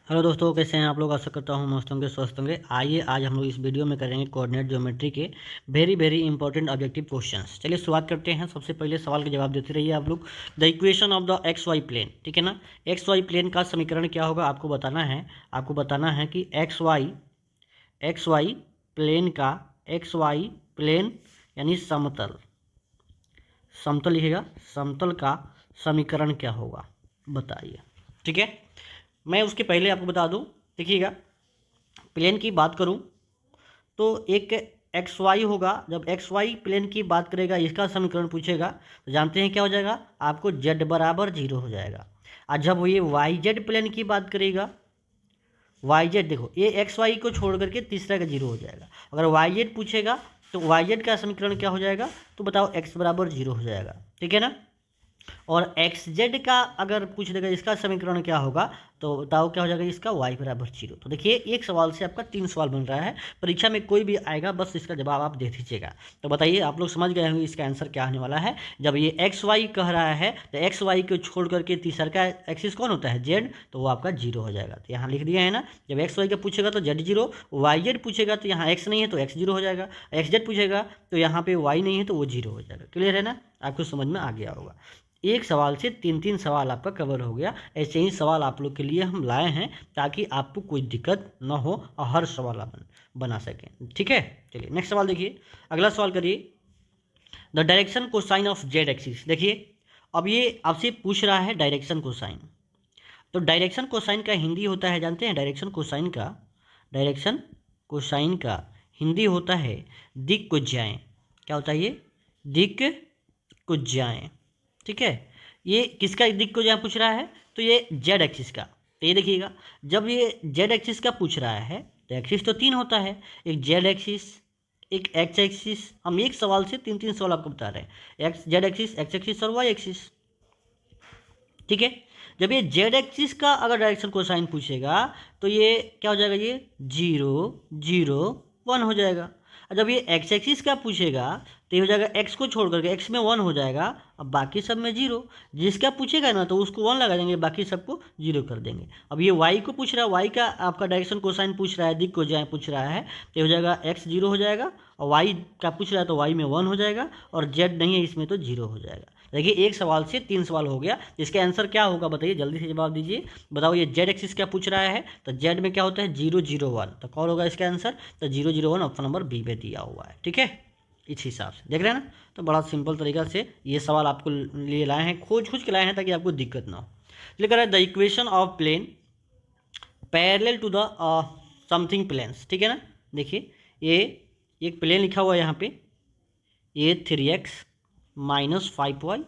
Hello दोस्तों, कैसे हैं आप लोग। आशा करता हूँ मस्त होंगे, स्वस्थ होंगे। आइए आज हम लोग इस वीडियो में करेंगे कोऑर्डिनेट ज्योमेट्री के very very important objective questions. चलिए शुरुआत करते हैं। सबसे पहले सवाल के जवाब देते रहिए आप लोग। The equation of the X Y plane, ठीक है ना। एक्स वाई प्लेन का समीकरण क्या होगा आपको बताना है। आपको बताना है कि एक्स वाई प्लेन का, एक्स वाई प्लेन यानी समतल, समतल लिखेगा, समतल का समीकरण क्या होगा बताइए। ठीक है, मैं उसके पहले आपको बता दूं, देखिएगा प्लेन की बात करूं तो एक एक्स वाई होगा। जब एक्स वाई प्लेन की बात करेगा, इसका समीकरण पूछेगा तो जानते हैं क्या हो जाएगा, आपको जेड बराबर जीरो हो जाएगा। और जब ये वाई जेड प्लेन की बात करेगा, वाई जेड देखो ये एक्स वाई को छोड़ करके तीसरा का जीरो हो जाएगा। अगर वाई जेड पूछेगा तो वाई जेड का समीकरण क्या हो जाएगा, तो बताओ एक्स बराबर जीरो हो जाएगा। ठीक है ना। और एक्स जेड का अगर पूछ देगा इसका समीकरण क्या होगा, तो बताओ क्या हो जाएगा इसका, वाई बराबर जीरो। तो देखिए एक सवाल से आपका 3 सवाल बन रहा है। परीक्षा में कोई भी आएगा बस इसका जवाब आप दे दीजिएगा। तो बताइए आप लोग समझ गए होंगे इसका आंसर क्या आने वाला है। जब ये एक्स वाई कह रहा है तो एक्स वाई को छोड़ करके तीसरा का एक्सिस कौन होता है, जेड, तो वो आपका जीरो हो जाएगा। तो यहाँ लिख दिया है ना, जब एक्स वाई का पूछेगा तो जेड जीरो, वाई जेड पूछेगा तो यहाँ एक्स नहीं है तो एक्स जीरो हो जाएगा, एक्स जेड पूछेगा तो यहाँ पे वाई नहीं है तो वो जीरो हो जाएगा। क्लियर है ना, आपको समझ में आ गया होगा। एक सवाल से 3 सवाल आपका कवर हो गया। ऐसे ही सवाल आप लोग के लिए हम लाए हैं ताकि आपको कोई दिक्कत ना हो और हर सवाल आप बना सकें। ठीक है, चलिए नेक्स्ट सवाल देखिए। अगला सवाल करिए, the direction cosine of Z axis. देखिए अब ये आपसे पूछ रहा है डायरेक्शन कोसाइन। तो डायरेक्शन कोसाइन का हिंदी होता है, जानते हैं डायरेक्शन कोसाइन का, डायरेक्शन कोसाइन का हिंदी होता है दिक् को ज्याएं। क्या होता है ये, दिक् को ज्याएं। ठीक है, ये किसका दिक् को ज्याएं पूछ रहा है, तो ये जेड एक्सिस का। तो ये देखिएगा जब ये जेड एक्सिस का पूछ रहा है तो एक्सिस तो 3 होता है, एक जेड एक्सिस, एक एक्स एक्सिस। हम एक सवाल से 3 सवाल आपको बता रहे हैं, x Z axis, x axis और वाई एक्सिस। ठीक है, जब ये जेड एक्सिस का अगर डायरेक्शन कोसाइन पूछेगा तो ये क्या हो जाएगा, ये 0 0 1 हो जाएगा। और जब ये एक्स एक्सिस का पूछेगा तो ये हो जाएगा एक्स को छोड़ करके, एक्स में 1 हो जाएगा, अब बाकी सब में 0। जिसका पूछेगा ना तो उसको 1 लगा देंगे, बाकी सबको 0 कर देंगे। अब ये वाई को पूछ रहा है, वाई का आपका डायरेक्शन कोसाइन पूछ रहा है, दिक् को ज्याएं पूछ रहा है, तो ये हो जाएगा एक्स 0 हो जाएगा, और वाई का पूछ रहा है तो वाई में 1 हो जाएगा, और जेड नहीं है इसमें तो 0 हो जाएगा। देखिए एक सवाल से 3 सवाल हो गया। इसका आंसर क्या होगा बताइए, जल्दी से जवाब दीजिए। बताओ ये जेड एक्सिस क्या पूछ रहा है, तो जेड में क्या होता है 0 0 1, तो कौन होगा इसका आंसर, तो 0 0 1 ऑप्शन नंबर बी में दिया हुआ है। ठीक है, इस हिसाब से देख रहे हैं ना। तो बड़ा सिंपल तरीका से ये सवाल आपको लिए लाए हैं, खोज के लाए हैं ताकि आपको दिक्कत ना हो। लिख रहा है the equation of plane parallel to the something planes. ठीक है ना, देखिए ये एक प्लेन लिखा हुआ है यहाँ पे, ये 3x minus 5y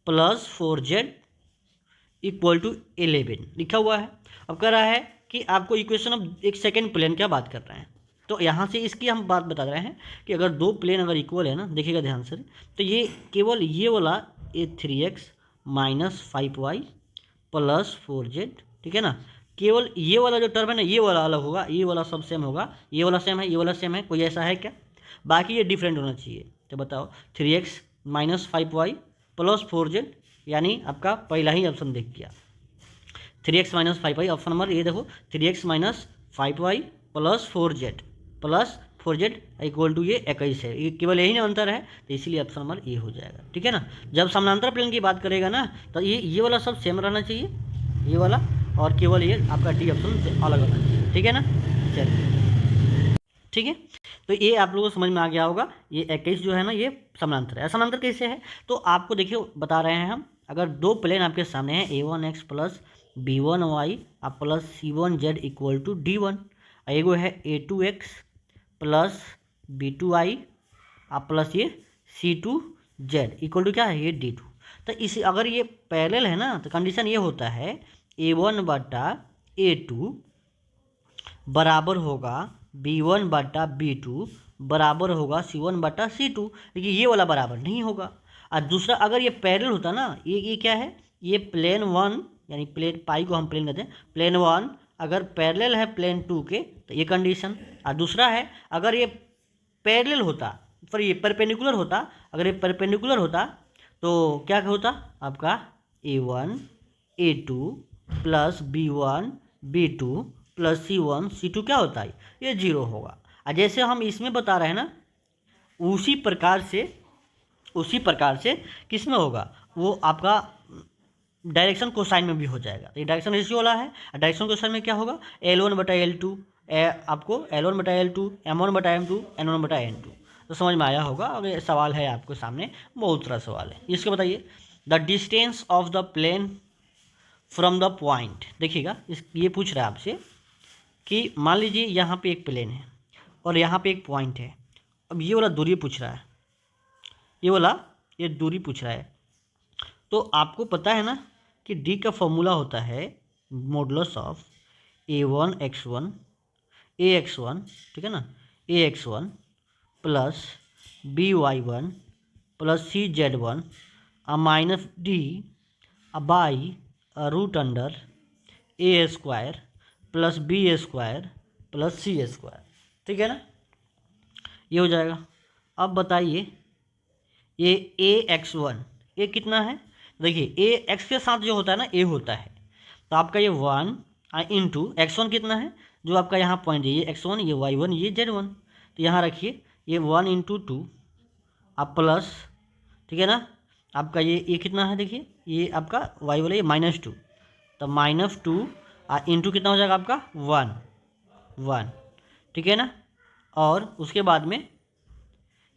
plus 4z equal to 11 लिखा हुआ है। अब कह रहा है कि आपको इक्वेशन ऑफ एक सेकेंड प्लेन क्या बात कर रहे हैं, तो यहाँ से इसकी हम बात बता रहे हैं कि अगर दो प्लेन अगर इक्वल है ना, देखिएगा ध्यान से, तो ये केवल ये वाला ये 3x minus 5y plus 4z, ठीक है ना, केवल ये वाला जो टर्म है ना ये वाला अलग होगा, ये वाला सब सेम होगा, ये वाला सेम है, ये वाला सेम है, कोई ऐसा है क्या, बाकी ये डिफरेंट होना चाहिए। तो बताओ 3x minus 5y plus 4z, यानी आपका पहला ही ऑप्शन देख गया 3x minus 5y, option number ये देखो 3x minus 5y plus 4z equal to ये 21 है, ये केवल यही ना अंतर है, तो इसीलिए ऑप्शन नंबर ए हो जाएगा। ठीक है ना, जब समानांतर प्लेन की बात करेगा ना तो ये वाला सब सेम रहना चाहिए, ये वाला, और केवल ये आपका डी ऑप्शन से अलग रहना चाहिए। ठीक है ना, चलिए ठीक है। तो ये आप लोगों को समझ में आ गया होगा, ये 21 जो है ना ये समानांतर है। समानांतर कैसे है, तो आपको देखिए बता रहे हैं हम, अगर दो प्लेन आपके सामने हैं a1x plus b1y plus c1z equal to d1, एगो है a2x प्लस b2y प्लस ये c2z इक्वल टू क्या है, ये d2। तो इसी अगर ये पैरेलल है ना तो कंडीशन ये होता है a1 बटा a2 बराबर होगा b1 बटा b2 बराबर होगा c1 बटा c2, लेकिन ये वाला बराबर नहीं होगा। और दूसरा अगर ये पैरेलल होता ना, ये क्या है, ये प्लेन 1 यानी प्लेन पाई को हम प्लेन कहते हैं, प्लेन 1 अगर पैरेलल है प्लेन 2 के तो ये कंडीशन। और दूसरा है अगर ये पैरेलल होता, पर ये परपेंडिकुलर होता, अगर ये परपेंडिकुलर होता तो क्या होता आपका a1 a2 plus b1 B2 plus C1, C2 क्या होता है, ये 0 होगा। और जैसे हम इसमें बता रहे हैं ना, उसी प्रकार से किस में होगा, वो आपका डायरेक्शन कोसाइन में भी हो जाएगा। तो ये डायरेक्शन रेशियो वाला है। डायरेक्शन कोसाइन में क्या होगा, L1/L2, आपको L1/L2, M1/M2, N1/N2। तो समझ में आया होगा। और ये सवाल है आपके सामने, बहुत सारा सवाल है। इसको बताइए, the distance of the plane from the point. देखिएगा, ये पूछ रहा है आपसे कि मान लीजिए यहाँ पे एक प्लेन है और यहाँ पे एक पॉइंट है। अब ये वाला दूरी पूछ रहा है, ये दूरी पूछ रहा है। तो आपको पता है ना कि डी का फॉर्मूला होता है मॉडुलस ऑफ A1x1 AX1, ठीक है ना, AX1 plus BY1 plus CZ1 minus D by root under A² plus B² plus C², ठीक है ना, ये हो जाएगा। अब बताइए ये AX1, ये कितना है, देखिए AX के साथ जो होता है ना, A होता है। तो आपका ये 1 इंटू X1 कितना है, जो आपका यहाँ पॉइंट है, ये X1, ये Y1, ये Z1। तो यहाँ रखिए, ये 1 इंटू 2 आप प्लस, ठीक है ना, आपका ये कितना है, देखिए ये आपका Y वाला ये -2, तो -2 इंटू कितना हो जाएगा आपका 1, ठीक है ना। और उसके बाद में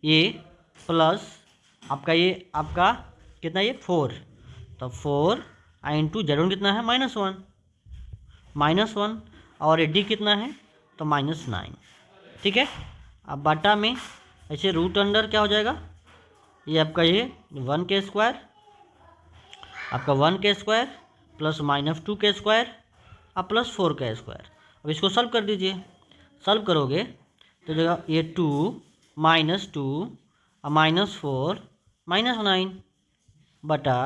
ये प्लस आपका कितना, ये 4, तो 4 इंटू Z1 कितना है, -1, और ये डी कितना है, तो -9, ठीक है। अब बटा में ऐसे रूट अंडर क्या हो जाएगा, ये आपका ये 1 आपका 1 प्लस -2 और प्लस 4 अब इसको सॉल्व कर दीजिए। सॉल्व करोगे तो जगह ये 2 -2 -4 -9 बटा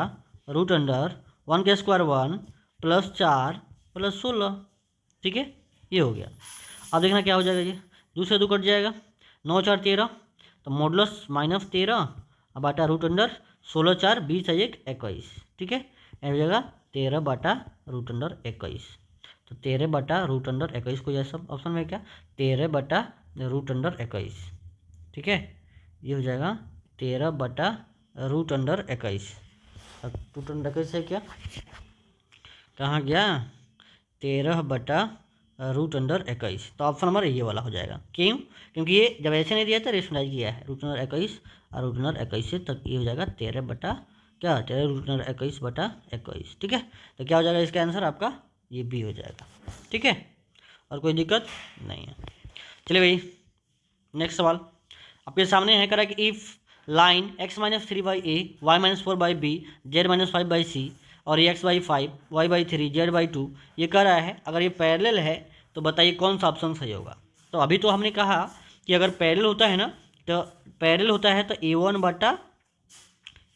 रूट अंडर 1 1 प्लस 4 प्लस 16, ठीक है, ये हो गया। अब देखना क्या हो जाएगा, ये दूसरे 2 कट जाएगा, 9 4 13, तो मॉडुलस -13 बटा रूट अंडर 16 4 20 1 21, ठीक है, हो जाएगा 13 बटा रूट अंडर 21। तो 13 बटा रूट अंडर 21 को जैसा ऑप्शन में क्या, 13 बटा रूट अंडर 21, ठीक है, ये हो जाएगा 13 बटा रूट अंडर 21। रूट अंडर 21 है क्या, कहाँ गया, 13 बटा रूट अंडर 21। तो ऑप्शन नंबर ये वाला हो जाएगा। क्यों, क्योंकि ये जब ऐसे नहीं दिया था, रेशनलाइज किया है रूट अंडर 21 और रूट अंडर 21 से, तब ये हो जाएगा 13 बटा क्या, 13 रूट अंडर 21 बटा 21, ठीक है। तो क्या हो जाएगा इसका आंसर आपका, ये बी हो जाएगा, ठीक है, और कोई दिक्कत नहीं है। चलिए भाई, नेक्स्ट सवाल आपके सामने है, करा कि if line x-3/a, y-4/b, z-5/c और x/5, y/3, z/2 ये कर रहा है। अगर ये पैरेलल है तो बताइए कौन सा ऑप्शन सही होगा। तो अभी तो हमने कहा कि अगर पैरेलल होता है ना, तो पैरेलल होता है तो A1 बटा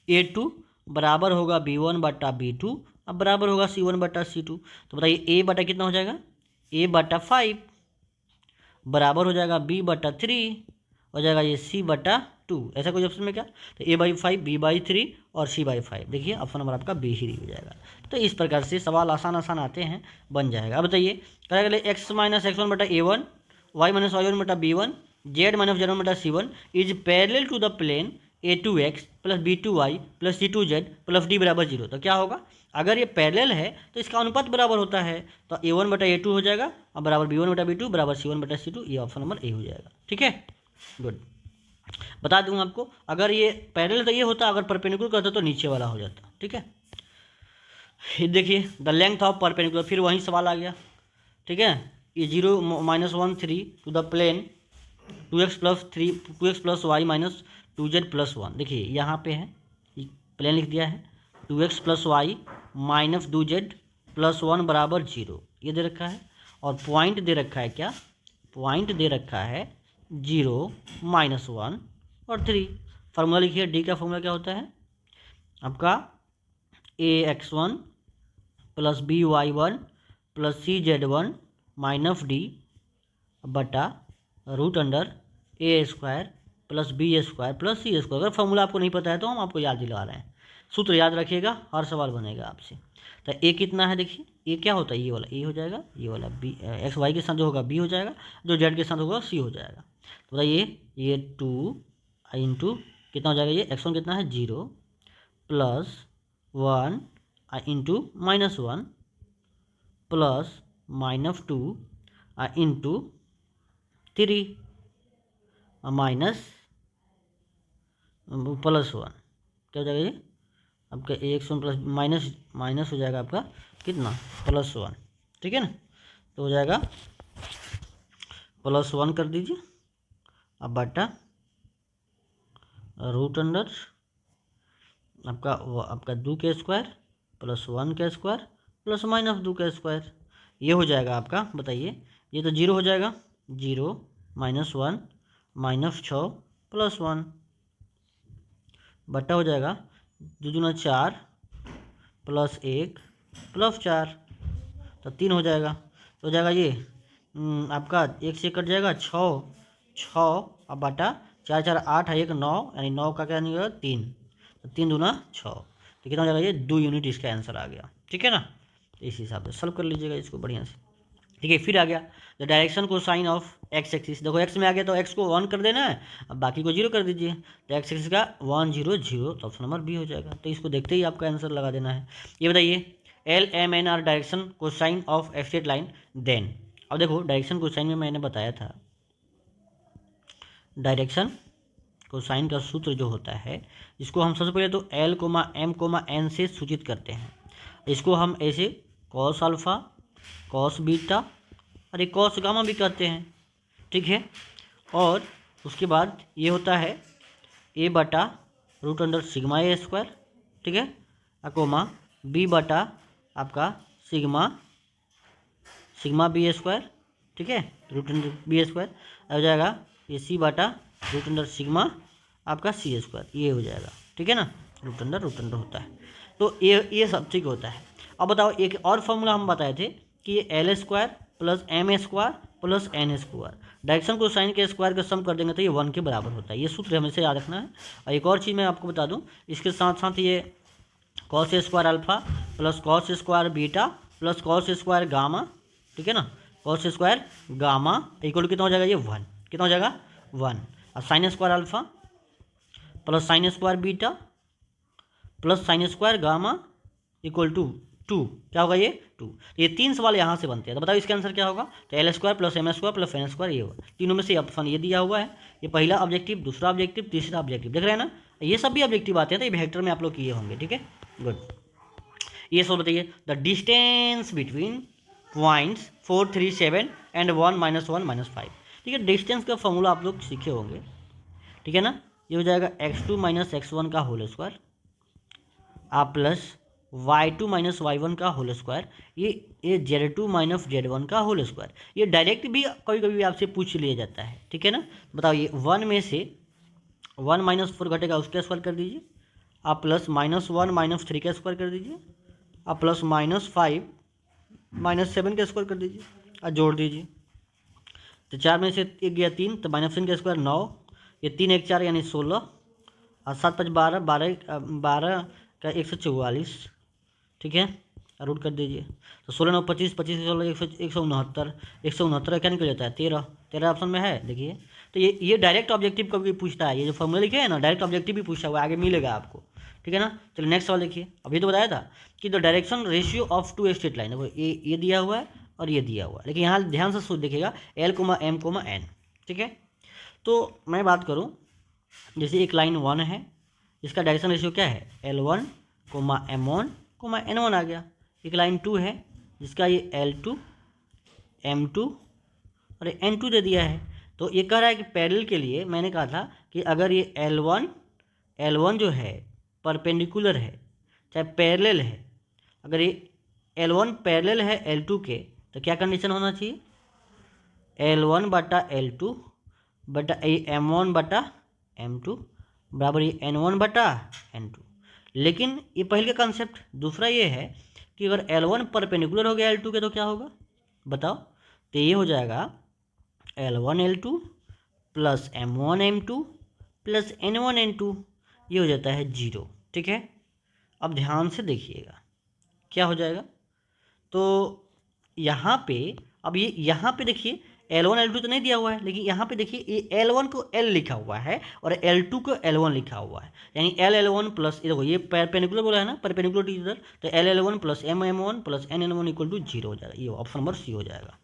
A2 बराबर होगा B1 बटा B2, अब बराबर होगा C1 बटा C2। तो बताइए A बटा कितना हो जाएगा, A बटा 5 बराबर हो जाएगा B बटा 3, हो जाएगा ये C बटा 2। ऐसा कोई ऑप्शन में क्या, तो A/5, B/3 और C/5। देखिए ऑप्शन नंबर आपका बी ही हो जाएगा। तो इस प्रकार से सवाल आसान आते हैं, बन जाएगा। अब बताइए x-x1 बटा A1, y-y1 बटा B1, z-z1 बटा C1 is parallel to the plane A2x plus B2y plus C2z plus D बराबर 0। तो क्या होगा, अगर ये पैरेलल है तो इसका अनुपात बराबर होता है, तो A1 बटा A2 हो जाएगा और बराबर B1 बटा B2 बराबर C1 बटा C2। ये ऑप्शन नंबर ए हो जाएगा, ठीक है, गुड। बता दूँ आपको, अगर ये पैरेलल तो ये होता, अगर परपेंडिकुलर करता तो नीचे वाला हो जाता, ठीक है। ये देखिए द लेंथ ऑफ परपेंडिकुलर, फिर वही सवाल आ गया, ठीक है। ये 0 -1 3 to the plane 2x plus y minus 2z plus 1। देखिए यहाँ पे है, प्लेन लिख दिया है 2x plus Y minus 2z plus 1 बराबर 0, ये दे रखा है। और पॉइंट दे रखा है, क्या पॉइंट दे रखा है 0 -1 और 3। फार्मूला लिखिए, डी का फार्मूला क्या होता है आपका, ax1 plus by1 plus cz1 minus D बटा root under a² plus b² plus c²। अगर फॉर्मूला आपको नहीं पता है तो हम आपको याद दिला रहे हैं, सूत्र याद रखिएगा, हर सवाल बनेगा आपसे। तो ए कितना है, देखिए ए क्या होता है, ये वाला ए हो जाएगा, ये वाला बी, एक्स वाई के साथ जो होगा बी हो जाएगा, जो जेड के साथ होगा सी हो जाएगा। तो बताइए ये 2 इंटू कितना हो जाएगा, ये x1 कितना है 0 plus 1 into -1 plus -2 into 3 minus +1 क्या हो जाएगा, ये आपका x1 प्लस माइनस हो जाएगा आपका कितना +1, ठीक है ना। तो हो जाएगा +1 कर दीजिए, अब बटा रूट अंडर आपका 2 का स्क्वायर प्लस 1 का स्क्वायर प्लस -2 का स्क्वायर, ये हो जाएगा आपका। बताइए ये तो 0 हो जाएगा, 0 -1 -6 +1 बटा हो जाएगा 2 दूना 4 प्लस 1 प्लस 4 तो 3 हो जाएगा। तो हो जाएगा ये आपका 1 से कट जाएगा 6 अब बटा 4 4 8 1 9 यानी 9 का क्या नहीं होगा 3, तो 3 दूना 6 तो कितना हो जाएगा, ये 2 यूनिट इसका आंसर आ गया, ठीक है ना। तो इस हिसाब से सॉल्व कर लीजिएगा इसको बढ़िया से, ठीक है। फिर आ गया द डायरेक्शन को साइन ऑफ एक्स एक्सिस, देखो एक्स में आ गया तो एक्स को 1 कर देना है, अब बाकी को 0 कर दीजिए, तो एक्स एक्सिस का 1 0 0 तो ऑप्शन नंबर बी हो जाएगा। तो इसको देखते ही आपका आंसर लगा देना है। ये बताइए LMNR डायरेक्शन को sine of straight line then. अब देखो डायरेक्शन को साइन में मैंने बताया था, डायरेक्शन को साइन का सूत्र जो होता है इसको हम सबसे पहले तो L, M, N से सूचित करते हैं। इसको हम ऐसे कॉस अल्फ़ा कॉस बीटा और एक कॉस गामा भी कहते हैं, ठीक है। और उसके बाद ये होता है A बटा रूट अंडर सिग्मा ए स्क्वायर, ठीक है, अकोमा B बटा आपका सिग्मा बी स्क्वायर, ठीक है, रूट अंडर बी स्क्वायर हो जाएगा, ये C बटा रूट अंडर सिग्मा आपका C स्क्वायर, ये हो जाएगा, ठीक है ना। रूट अंडर होता है, तो ये सब ठीक होता है। अब बताओ एक और फॉर्मूला हम बताए थे कि ये L square plus M square plus N square, direction को साइन के स्क्वायर का सम कर देंगे तो ये 1 के बराबर होता है। ये सूत्र हमेशा याद रखना है। और एक और चीज़ मैं आपको बता दूं, इसके साथ साथ ये cos square alpha plus cos square beta plus cos square gamma, ठीक है ना, कॉस स्क्वायर गामा इक्वल कितना हो जाएगा, ये 1 कितना हो जाएगा 1। अब sine square alpha plus sine square beta plus sine square gamma equal to 2 क्या होगा, ये 2। ये 3 सवाल यहाँ से बनते हैं, तो बताओ इसका आंसर क्या होगा। तो L square plus M square plus N square, ये होगा। तीनों में से ऑप्शन ये दिया हुआ है, ये पहला ऑब्जेक्टिव, दूसरा ऑब्जेक्टिव, तीसरा ऑब्जेक्टिव, देख रहे हैं ना। ये सब भी ऑब्जेक्टिव आते हैं, तो ये वेक्टर में आप लोग किए होंगे, ठीक है, गुड। ये सब बताइए the distance between points 4 3 7 and 1 -1 -5, ठीक है। डिस्टेंस का फॉर्मूला आप लोग सीखे होंगे, ठीक है ना। ये हो जाएगा x2 - x1 का होल स्क्वायर आप प्लस y2 - y1 का होल स्क्वायर, ये z2 - z1 का होल स्क्वायर। ये डायरेक्ट भी कभी कभी आपसे पूछ लिया जाता है, ठीक है ना। बताओ ये 1 में से 1 -4 घटेगा, उसका स्क्वायर कर दीजिए, आप प्लस -1 -3 का स्क्वायर कर दीजिए, आप प्लस -5 -7 का स्क्वायर कर दीजिए और जोड़ दीजिए। तो 4 में से 1 गया 3, तो -3 का स्क्वायर 9, ये 3 1 4 यानी 16 और 7 5 12 12 का 144, ठीक है, रूट कर दीजिए। तो 16 9 25 25 16 169 169 क्या निकल जाता है 13 ऑप्शन में है, देखिए। तो ये डायरेक्ट ऑब्जेक्टिव कभी पूछता है, ये जो फॉर्मूला लिखे हैं ना डायरेक्ट ऑब्जेक्टिव भी पूछा हुआ है, आगे मिलेगा आपको, ठीक है ना। चलिए नेक्स्ट सवाल देखिए। अभी तो बताया था कि the direction ratio of 2 straight line, देखो ये दिया हुआ है और ये दिया हुआ है, लेकिन यहाँ ध्यान से सोच देखिएगा L, M, N, ठीक है। तो मैं बात करूँ, जैसे एक लाइन 1 है, इसका डायरेक्शन रेशियो क्या है L1, M1, N1 आ गया। एक लाइन 2 है जिसका ये L2, M2 और N2 दे दिया है। तो ये कह रहा है कि पैरेलल के लिए मैंने कहा था कि अगर ये L1 जो है परपेंडिकुलर है चाहे पैरेलल है, अगर ये L1 पैरेलल है L2 के, तो क्या कंडीशन होना चाहिए, L1 बटा L2 बटा M1 बटा M2 बराबर ये N1 बटा N2। लेकिन ये पहले का कंसेप्ट, दूसरा ये है कि अगर L1 परपेंडिकुलर हो गया L2 के तो क्या होगा बताओ। तो ये हो जाएगा L1 L2 plus M1 M2 plus N1 N2, ये हो जाता है 0, ठीक है। अब ध्यान से देखिएगा क्या हो जाएगा। तो यहाँ पे अब ये यहाँ पे देखिए L1 L2 तो नहीं दिया हुआ है, लेकिन यहाँ पे देखिए ये L1 को L लिखा हुआ है और L2 को L1 लिखा हुआ है, यानी L1 प्लस देखो ये परपेंडिकुलर बोला है ना, परपेंडिकुलर टू इधर, तो L1 plus M1 plus N1 equal to 0 हो जाएगा, ये ऑप्शन नंबर सी हो जाएगा।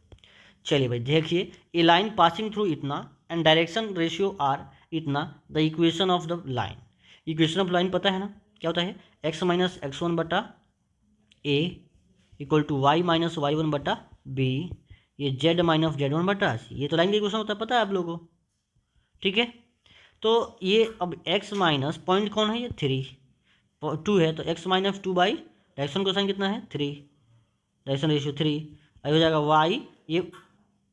चलिए भाई देखिए, ए लाइन पासिंग थ्रू इतना एंड डायरेक्शन रेशियो आर इतना, the equation of the line, equation of line पता है ना क्या होता है, x माइनस x1 बटा A equal to Y minus y1 बटा बी, ये z माइनस z1 बटा सी, ये तो लाइन का इक्वेशन होता है, पता है आप लोगों को, ठीक है। तो ये अब x माइनस पॉइंट कौन है, ये 2 है, तो x माइनस 2 बाई डायरेक्शन को साइन कितना है 3, डायरेक्शन रेशियो 3, अब हो जाएगा y, ये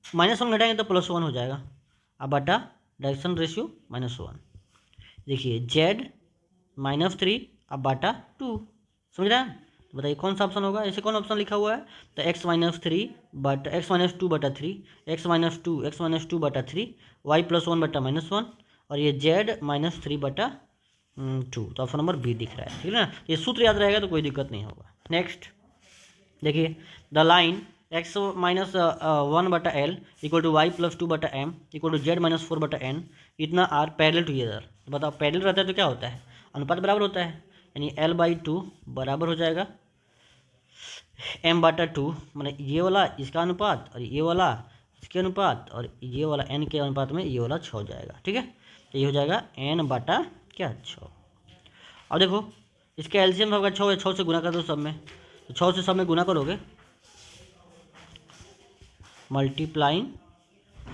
-1 घटाएंगे तो +1 हो जाएगा, अब बटा डायरेक्शन रेशियो -1, देखिए z -3 अब बटा 2, समझ रहे हैं। तो बताइए कौन सा ऑप्शन होगा, ऐसे कौन ऑप्शन लिखा हुआ है, तो x -3 बट x -2 बटा 3, x -2 बटा 3, y +1 बटा -1, और ये z -3 बटा 2, तो ऑप्शन नंबर बी दिख रहा है, ठीक है ना। ये सूत्र याद रहेगा तो कोई दिक्कत नहीं होगा। नेक्स्ट देखिए, द लाइन x -1 बटा एल इक्वल टू वाई +2 बटा एम इक्वल टू z -4 बटा एन इतना आर पैरेलल टू ईदर, तो बताओ पैरेलल रहता है तो क्या होता है, अनुपात बराबर होता है, यानी l/2 बराबर हो जाएगा m/2, मतलब ये वाला इसका अनुपात और ये वाला इसके अनुपात और ये वाला n के अनुपात में ये वाला 6 हो जाएगा, ठीक है। तो ये हो जाएगा n बटा क्या 6। अब देखो इसके एलसीएम होगा 6 है, 6 से गुना कर दो सब में, तो 6 से सब में गुना करोगे मल्टीप्लाइंग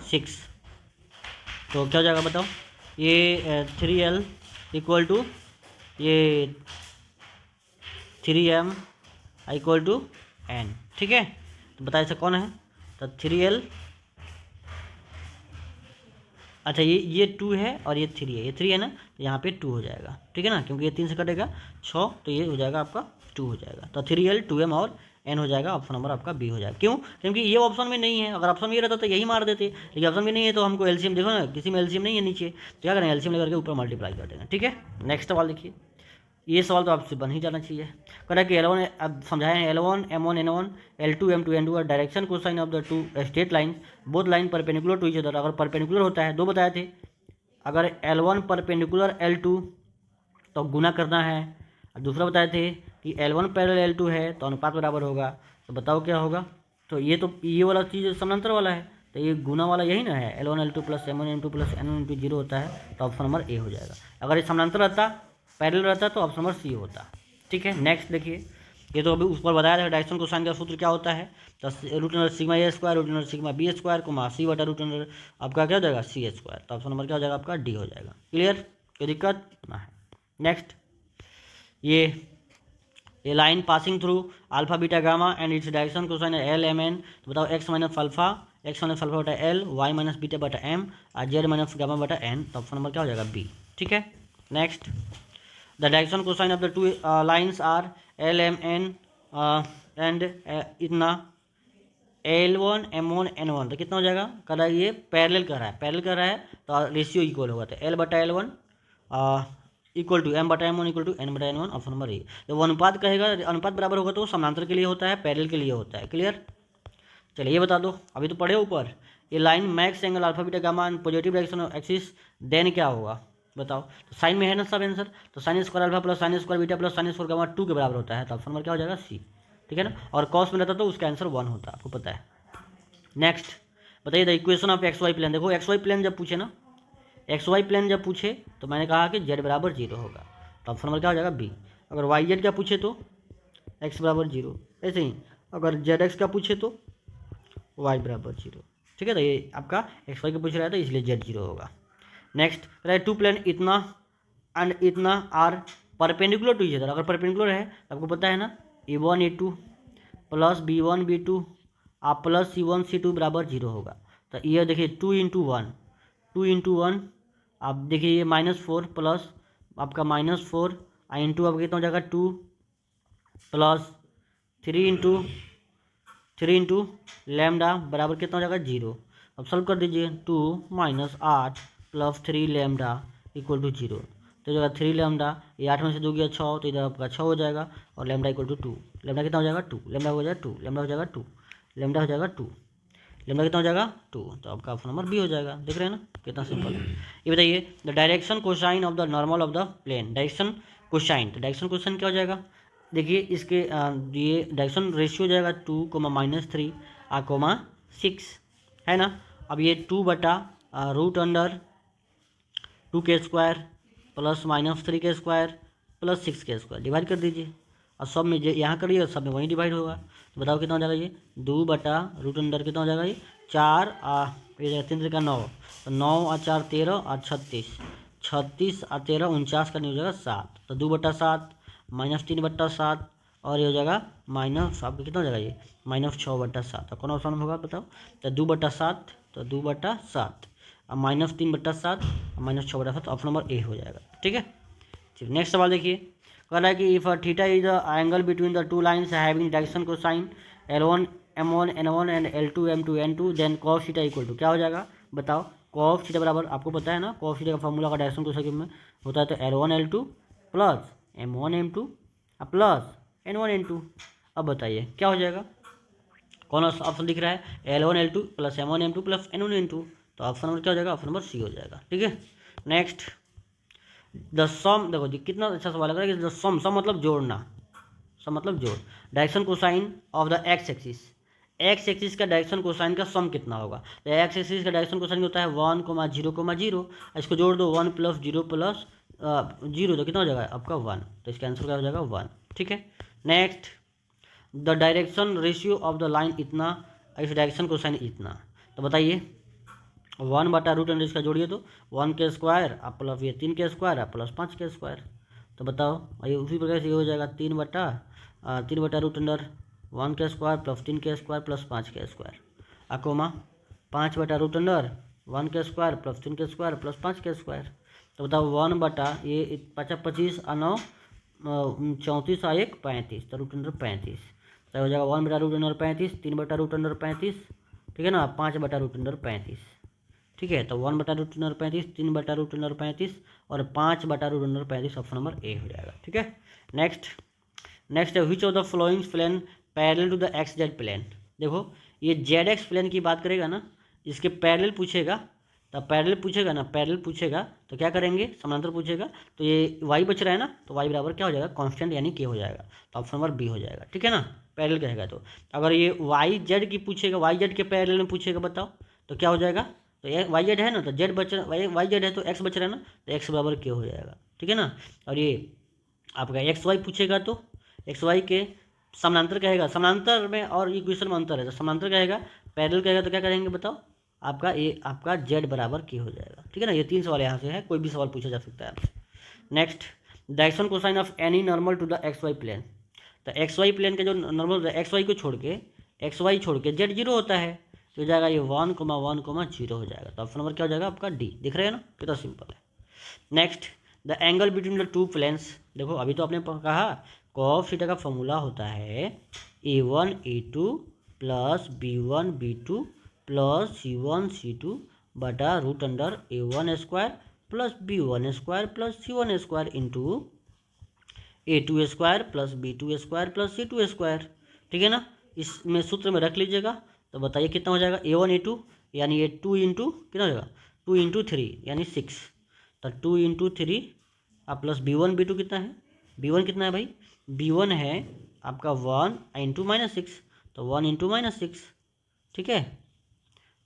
6, तो क्या हो जाएगा बताओ, ये 3l इक्वल टू ये 3m इक्वल टू n, ठीक है। तो बताइए ऐसा कौन है, तो 3l, अच्छा ये 2 है और ये 3 है, ये 3 है ना, तो यहाँ पे 2 हो जाएगा, ठीक है ना, क्योंकि ये 3 से कटेगा 6, तो ये हो जाएगा आपका 2 हो जाएगा, तो 3l 2m और n हो जाएगा, ऑप्शन नंबर आपका बी हो जाएगा। क्यों, क्योंकि ये ऑप्शन में नहीं है, अगर ऑप्शन में रहता तो यही मार देते, लेकिन ऑप्शन में नहीं है तो हमको एलसीएम देखो ना, किसी में एलसीएम नहीं है नीचे, तो क्या करें एलसीएम लेकर के ऊपर मल्टीप्लाई कर देंगे, ठीक है। नेक्स्ट सवाल देखिए, ये सवाल तो आपसे बन ही जाना चाहिए, कह रहा है कि L1 अब समझाए हैं, L1 M1 N1 L2 M2 N2 और direction cosine of the two straight line, both line perpendicular to each other, अगर परपेंडिकुलर होता है, दो बताए थे, अगर L1 परपेंडिकुलर L2 तो गुना करना है, और दूसरा बताए थे कि L1 पैरेलल L2 है तो अनुपात बराबर होगा, तो बताओ क्या होगा, तो ये वाला चीज़ समानांतर वाला है, तो ये गुना वाला यही ना है, L1 L2 plus M1 M2 plus N1 N2 0 होता है, तो ऑप्शन नंबर ए हो जाएगा। अगर ये समानांतर रहता पैरेलल रहता तो ऑप्शन नंबर सी होता, ठीक है। नेक्स्ट देखिए, ये तो अभी ऊपर बताया था डायरेक्शन कोसाइन का सूत्र क्या होता है, तो √σa² √σb² को सी बटा √ आपका क्या हो जाएगा c², तो ऑप्शन नंबर क्या हो जाएगा आपका डी हो जाएगा। क्लियर, कोई दिक्कत ना है। नेक्स्ट ये line passing through alpha beta gamma and its direction cosine L M N, तो बताओ x माइनस अल्फा बटा एल, y माइनस बीटा बटा एम और z माइनस गामा बटा एन, तो ऑप्शन नंबर क्या हो जाएगा बी, ठीक है। Next the direction cosine of the two lines are L M N and इतना L1 M1 N1, तो कितना हो जाएगा, कर रहा है ये पैरेलल कर रहा है तो रेशियो इक्वल होगा, तो L बटा L1 इक्वल टू M बटा M1 इक्वल टू N बटा N1, ऑप्शन नंबर ए। जब वो अनुपात कहेगा, अनुपात बराबर होगा तो समानांतर के लिए होता है, पैरेलल के लिए होता है। क्लियर, चलिए ये बता दो, अभी तो पढ़े ऊपर, ये line makes angle alpha beta gamma and positive direction of axis, then क्या होगा बताओ, तो साइन में है ना सब आंसर, तो sign square alpha plus sine square beta plus sine square gamma 2 के बराबर होता है, तो ऑप्शन नंबर क्या हो जाएगा सी, ठीक है ना। और कॉस में रहता तो उसका आंसर 1 होता, आपको पता है। नेक्स्ट बताइए the equation of X Y plane, देखो एक्स वाई प्लेन जब पूछे ना, एक्स वाई प्लेन जब पूछे तो मैंने कहा कि z बराबर 0 होगा, तो ऑप्शन नंबर क्या हो जाएगा बी। अगर वाई जेड का पूछे तो x बराबर 0, ऐसे ही अगर जेड एक्स का पूछे तो y बराबर 0, ठीक है। तो ये आपका एक्स वाई का पूछ रहा है तो इसलिए z 0 होगा। नेक्स्ट टू प्लेन इतना एंड इतना are perpendicular to each other, अगर परपेंडिकुलर है तो आपको पता है ना a1 a2 plus b1 b2 आप प्लस c1 c2 बराबर 0 होगा, तो ये देखिए 2 इंटू वन आप देखिए ये -4 प्लस आपका -4 इंटू आपका कितना हो जाएगा 2 प्लस 3 इंटू लैम्डा बराबर कितना हो जाएगा 0। अब सॉल्व कर दीजिए, 2 - 8 प्लस 3 लैम्डा इक्वल टू 0, तो जगह 3 लैम्डा, ये 8 में से 2 गया 6, तो इधर आपका 6 हो जाएगा, और लैम्डा इक्वल टू 2। लैम्डा कितना हो जाएगा 2, लैम्डा हो जाएगा 2, लैम्डा हो जाएगा 2, लैम्डा हो जाएगा 2, लैम्डा कितना हो जाएगा 2। तो आपका ऑप्शन नंबर बी हो जाएगा। देख रहे हैं ना कितना सिंपल है। ये बताइए the direction cosine of the normal of the plane, direction cosine, तो डायरेक्शन कोसाइन क्या हो जाएगा, देखिए इसके ये डायरेक्शन रेशियो हो जाएगा 2, -3, 6 है ना। अब ये 2 बटा रूट अंडर 2 के स्क्वायर प्लस -3 के स्क्वायर प्लस 6 के स्क्वायर डिवाइड कर दीजिए, और सब में यहाँ करिए, सब में वहीं डिवाइड होगा। तो बताओ कितना हो जाएगा, ये 2 बटा रूट अंडर कितना हो जाएगा, ये 4 ये 3 का 9, तो 9 और 4 13 और 36, 36 और 13 49 का नहीं हो जाएगा 7, तो 2 बटा 7 -3 बटा 7, और ये हो जाएगा माइनस आपका कितना हो जाएगा, ये -6 बटा 7। तो कौन ऑप्शन में होगा बताओ, तो 2 बटा 7, तो 2 बटा 7 और -3 बटा 7 और -6 बटा 7, ऑप्शन नंबर ए हो जाएगा। ठीक है, चलिए नेक्स्ट सवाल देखिए, कह रहा है कि if theta is the angle between the two lines having direction cosine L1 M1 N1 and L2 M2 N2 then cos theta equal to क्या हो जाएगा बताओ। cos थीटा बराबर आपको पता है ना, cos थीटा का फॉर्मूला का डायरेक्शन कोसाइन में होता है तो L1 L2 plus M1 M2 plus N1 N2। अब बताइए क्या हो जाएगा, कौन ऑप्शन दिख रहा है, L1 L2 plus M1 M2 plus N1 N2, तो ऑप्शन नंबर क्या हो जाएगा, ऑप्शन नंबर सी हो जाएगा। ठीक है, नेक्स्ट द सम, देखो जी कितना अच्छा सवाल लग रहा है कि द सम, सम मतलब जोड़ना, सम मतलब जोड़, direction cosine of the x axis, x axis का डायरेक्शन कोसाइन का सम कितना होगा। तो एक्स एक्सिस का डायरेक्शन कोसाइन होता है 1,0,0, इसको जोड़ दो 1 + 0 + 0, तो कितना हो जाएगा आपका 1, तो इसका आंसर क्या हो जाएगा 1। ठीक है, next the direction ratio of the line इतना, इस डायरेक्शन कोसाइन इतना, तो बताइए 1 बटा रूट अंडर इसका जोड़िए तो 1 के स्क्वायर प्लस ये 3 के स्क्वायर प्लस 5 के स्क्वायर, तो बताओ ये उसी प्रकार से ये हो जाएगा 3 बटा रूट अंडर 1 के स्क्वायर प्लस 3 के स्क्वायर प्लस 5 के स्क्वायर, अकोमा 5 बटा रूट अंडर 1 के स्क्वायर प्लस 3 के स्क्वायर प्लस 5 के स्क्वायर, तो बताओ 1 बटा ये 25 और 9 34 और 1 35, तो रूट अंडर 35, तो हो जाएगा 1 बटा रूट अंडर 35, 3 बटा रूट अंडर 35, ठीक है ना, 5 बटा रूट अंडर 35। ठीक है, तो 1 बटा रूट अंडर 35, 3 बटा रूट अंडर 35 और 5 बटा root under 35, option number A हो जाएगा। ठीक है, next which of the following plane parallel to the X Z plane, देखो ये जेड एक्स प्लेन की बात करेगा ना, इसके पैरेलल पूछेगा, तो पैरेलल पूछेगा ना, पैरेलल पूछेगा तो क्या करेंगे, समानांतर पूछेगा, तो ये वाई बच रहा है ना, तो वाई बराबर क्या हो जाएगा, कांस्टेंट यानी के हो जाएगा, तो ऑप्शन नंबर बी हो जाएगा। ठीक है ना, पैरेलल कहेगा तो अगर ये वाई जेड की पूछेगा, वाई जेड के पैरेलल में पूछेगा बताओ, तो क्या हो जाएगा, तो वाई जेड है ना, तो जेड बच रहा, वाई जेड है तो एक्स बच रहा है ना, तो एक्स बराबर के हो जाएगा। ठीक है ना, और ये आपका एक्स वाई पूछेगा तो एक्स वाई के समानांतर कहेगा, समानांतर में और इक्वेशन में अंतर है, तो समानांतर कहेगा, पैरेलल कहेगा तो क्या करेंगे बताओ, आपका ये आपका जेड बराबर के हो जाएगा। ठीक है ना, ये 3 सवाल यहाँ से है, कोई भी सवाल पूछा जा सकता है आपसे। Next direction cosine of any normal to the X Y plane, तो एक्स वाई प्लेन का जो नॉर्मल एक्स वाई को छोड़ के जेड 0 होता है, तो हो जाएगा ये 1,1,0 हो जाएगा, तो ऑप्शन नंबर क्या हो जाएगा आपका डी। दिख रहे हैं ना कितना सिंपल है। Next the angle between the two planes, देखो अभी तो आपने कहा कॉस थीटा का फॉर्मूला होता है A1 A2 plus B1 B2 plus C1 C2 बटा root under A1 square plus B1 square plus C1 square into A2 square plus B2 square plus C2 square. ठीक है ना, इसमें सूत्र में रख लीजिएगा, तो बताइए कितना हो जाएगा, A1 A2 यानी ये 2 इंटू कितना हो जाएगा, 2 इंटू 3 यानी 6, तो 2 इंटू 3 प्लस B1 B2 कितना है, B1 कितना है भाई, B1 है आपका 1 इंटू -6, तो 1 इंटू -6। ठीक है,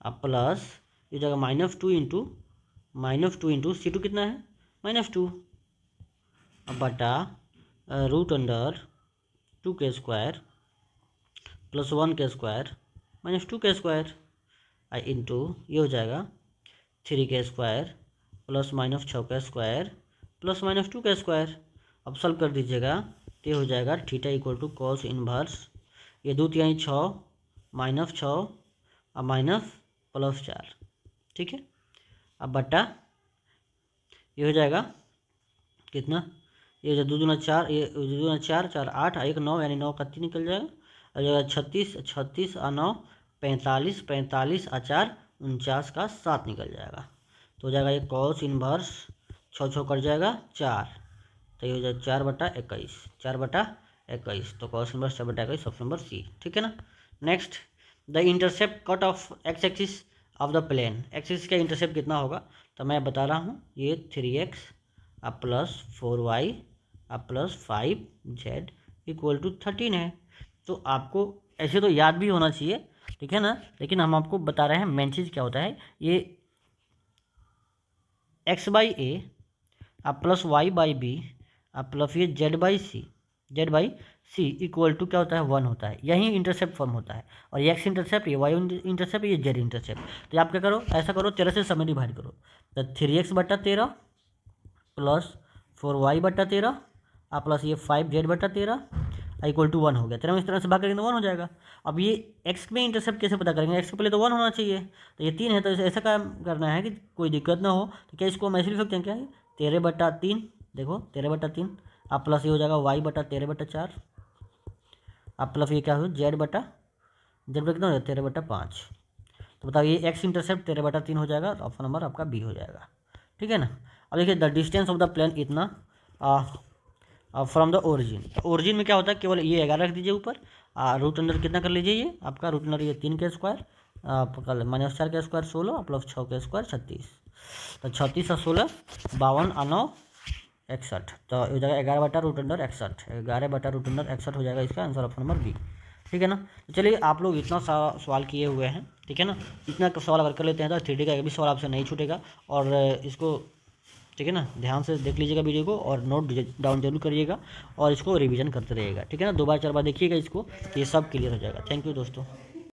अब प्लस ये जगह -2 इंटू C2 कितना है -2, अब बटा रूट अंडर 2 के स्क्वायर प्लस 1 के स्क्वायर -2 के स्क्वायर इंटू ये हो जाएगा 3 के स्क्वायर प्लस -6 का स्क्वायर प्लस -2 का स्क्वायर। अब सॉल्व कर दीजिएगा तो ये हो जाएगा theta equal to cos inverse, ये 2 3 6 -6 और +4। ठीक है, अब बटा ये हो जाएगा कितना, ये 2 दूना 4, ये 2 दूना 4 4 8 1 9 यानी 9 का 3 निकल जाएगा, और जगह 36 और 9 45 और 4 49 का 7 निकल जाएगा, तो हो जाएगा ये कॉस इनवर्स छः छः कट जाएगा 4, तो ये हो जाएगा 4/21, 4/21। तो question number 4/21 option number C, ठीक है ना। Next, the intercept cut off X axis of the plane, X axis का इंटरसेप्ट कितना होगा, तो मैं बता रहा हूँ, ये 3x अब प्लस 4y अब प्लस 5z इक्वल टू 13 है। तो आपको ऐसे तो याद भी होना चाहिए, ठीक है ना, लेकिन हम आपको बता रहे हैं मेन चीज़ क्या होता है। ये x/a अब प्लस y/b अब प्लस ये z/c इक्वल टू क्या होता है, 1 होता है। यही इंटरसेप्ट फॉर्म होता है। और ये x इंटरसेप्ट, ये y इंटरसेप्ट, ये z इंटरसेप्ट। तो आप क्या करो, ऐसा करो 13 से समय डिवाइड करो, तो 3x/13 प्लस 4y/13 आप प्लस ये 5z/13 इक्वल टू 1 हो गया। 13 में इस तरह से भाग करेंगे तो 1 हो जाएगा। अब ये x में इंटरसेप्ट कैसे पता करेंगे, x के पहले तो 1 होना चाहिए, तो ये 3 है, तो ऐसा काम करना है कि कोई दिक्कत ना हो। तो क्या इसको हम ऐसे लिख सकते हैं, क्या है 13/3, देखो 13/3 आप प्लस ये हो जाएगा y/13/4 आप प्लस ये क्या हो z कितना हो जाएगा 13/5। तो बताओ ये x इंटरसेप्ट 13/3 हो जाएगा, तो ऑप्शन नंबर आपका बी हो जाएगा, ठीक है ना। अब देखिए the distance of the plane इतना फ्रॉम द ओरिजिन, ओरिजिन में क्या होता है, केवल ये 11 रख दीजिए ऊपर, रूट अंडर कितना कर लीजिए, ये आपका रूट अंडर ये 3 का स्क्वायर -4 का स्क्वायर 16 प्लस 6 का स्क्वायर 36, तो 36 और 16 52 और 9 61, तो हो जाएगा 11/√61, 11/√61 हो जाएगा इसका आंसर, ऑप्शन नंबर बी, ठीक है ना। तो चलिए आप लोग इतना सवाल किए हुए हैं, ठीक है ना, इतना सवाल अगर कर लेते हैं तो 3D का एक भी सवाल आपसे नहीं छूटेगा। और इसको ठीक है ना ध्यान से देख लीजिएगा वीडियो को, और नोट डाउन जरूर करिएगा, और इसको रिवीजन करते रहिएगा, ठीक है ना। 2 बार 4 बार देखिएगा इसको, तो ये सब क्लियर हो जाएगा। थैंक यू दोस्तों।